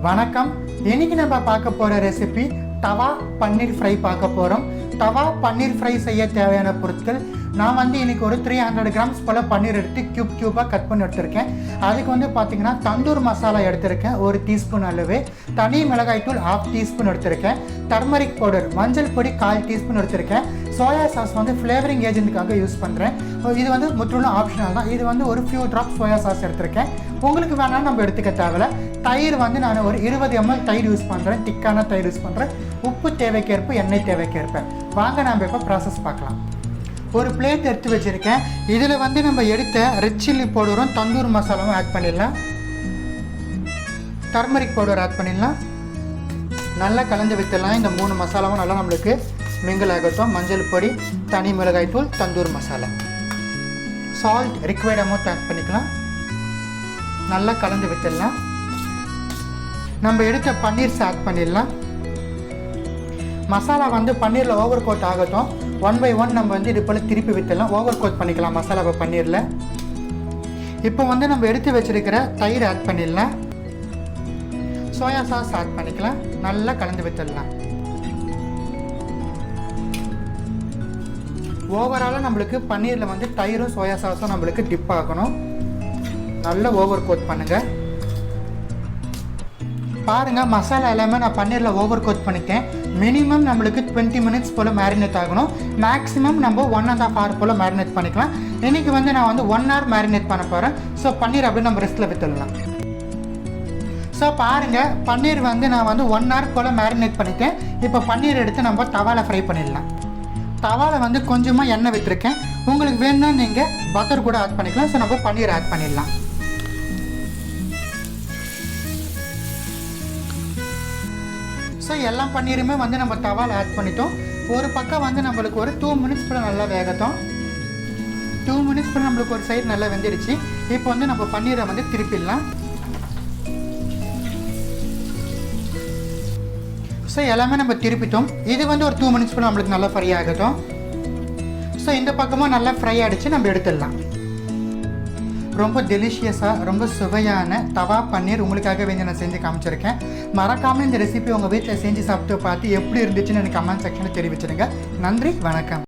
வணக்கம். இன்னைக்கு நம்ம பார்க்க போகிற ரெசிபி தவா பன்னீர் ஃப்ரை பார்க்க போகிறோம். தவா பன்னீர் ஃப்ரை செய்ய தேவையான பொருட்கள் நான் இன்றைக்கி ஒரு 300 கிராம்ஸ் போல் பன்னீர் எடுத்து க்யூபாக கட் பண்ணி எடுத்திருக்கேன். அதுக்கு பார்த்திங்கன்னா தந்தூர் மசாலா எடுத்திருக்கேன் 1 டீஸ்பூன் அளவு, தனி மிளகாய் தூள் 1/2 டீஸ்பூன் எடுத்திருக்கேன், டர்மரிக் பவுடர் மஞ்சள் பொடி 1/4 டீஸ்பூன் எடுத்திருக்கேன், சோயா சாஸ் ஃப்ளேவரிங் ஏஜென்ட்டுக்காக யூஸ் பண்ணுறேன். இது முற்றிலும் ஆப்ஷனல் தான். இது ஒரு ஃபியூ ட்ராப் சோயா சாஸ் எடுத்திருக்கேன். உங்களுக்கு வேணாலும் நம்ம எடுத்துக்க தேவையில்ல. தயிர் நான் ஒரு 20 ml தயிர் யூஸ் பண்ணுறேன், திக்கான தயிர் யூஸ் பண்ணுறேன். உப்பு தேவைக்கேற்ப, எண்ணெய் தேவைக்கேற்ப. வாங்க நம்ம இப்போ ப்ராசஸ் பார்க்கலாம். ஒரு பிளேட் எடுத்து வச்சுருக்கேன். இதில் நம்ம எடுத்த ரெட் சில்லி பவுடரும் தந்தூர் மசாலாவும் ஆட் பண்ணிடலாம். டர்மரிக் பவுடர் ஆட் பண்ணிடலாம். நல்லா கலந்து விட்டுடலாம். இந்த 3 மசாலாவும் நல்லா நம்மளுக்கு மிங்கிள் ஆகட்டும். மஞ்சள் பொடி, தனி மிளகாய் தூள், tandoor masala, salt required amount add பண்ணிக்கலாம். நல்லா கலந்து விட்டுடலாம். நம்ம எடுத்த பன்னீர்ஸ் ஆட் பண்ணிடலாம். மசாலா பன்னீரில் ஓவர் கோட் ஆகட்டும். 1 by 1 நம்ம இது போல் திருப்பி விட்டுடலாம். ஓவர் கோட் பண்ணிக்கலாம் மசாலாவை பன்னீரில். இப்போ நம்ம எடுத்து வச்சிருக்கிற தயிர் ஆட் பண்ணிடலாம். சோயா சாஸ் ஆட் பண்ணிக்கலாம். நல்லா கலந்து விட்டுடலாம். ஓவராலாக நம்மளுக்கு பன்னீரில் தயிரும் சோயா சாஸும் நம்மளுக்கு டிப் ஆகணும். நல்லா ஓவர் கோட் பண்ணுங்கள். பாருங்கள், மசாலா எல்லாமே நான் பன்னீரில் ஓவர் கோட் பண்ணிட்டேன். மினிமம் நம்மளுக்கு 20 minutes போல் மேரினேட் ஆகணும். மேக்ஸிமம் நம்ம 1.5 hour போல் மேரினேட் பண்ணிக்கலாம். இன்றைக்கி நான் 1 hour மேரினேட் பண்ண போகிறேன். ஸோ பன்னீர் அப்படியே நம்ம ரெஸ்ட்டில் விட்டுடலாம். ஸோ பாருங்கள், பன்னீர் நான் 1 hour போல் மேரினேட் பண்ணிட்டேன். இப்போ பன்னீர் எடுத்து நம்ம தவாவில் ஃப்ரை பண்ணிடலாம். தவாவில் கொஞ்சமாக எண்ணெய் விட்டுருக்கேன். உங்களுக்கு வேணும்னா நீங்கள் பட்டர் கூட ஆட் பண்ணிக்கலாம். ஸோ நம்ம பன்னீர் ஆட் பண்ணிடலாம். ஸோ எல்லா பன்னீருமே நம்ம தவாவில் ஆட் பண்ணிட்டோம். ஒரு பக்கம் நம்மளுக்கு ஒரு 2 minutes போல் நல்லா வேகட்டும். 2 minutes போல் நம்மளுக்கு ஒரு சைடு நல்லா வெந்துடுச்சு. இப்போ நம்ம பன்னீரை திருப்பிடலாம். ஸோ எல்லாமே நம்ம திருப்பிட்டோம். இது ஒரு 2 minutes போல் நம்மளுக்கு நல்லா ஃப்ரை ஆகட்டும். ஸோ இந்த பக்கமும் நல்லா ஃப்ரை ஆகிடுச்சு. நம்ம எடுத்துடலாம். ரொம்ப டெலிஷியஸாக, ரொம்ப சுவையான தவா பன்னீர் உங்களுக்காக நான் செஞ்சு காமிச்சிருக்கேன். மறக்காமல் இந்த ரெசிபி உங்கள் வீட்டில் செஞ்சு சாப்பிட்டு பார்த்து எப்படி இருந்துச்சுன்னு எனக்கு கமெண்ட் செக்ஷனில் தெரிவிச்சிடுங்க. நன்றி, வணக்கம்.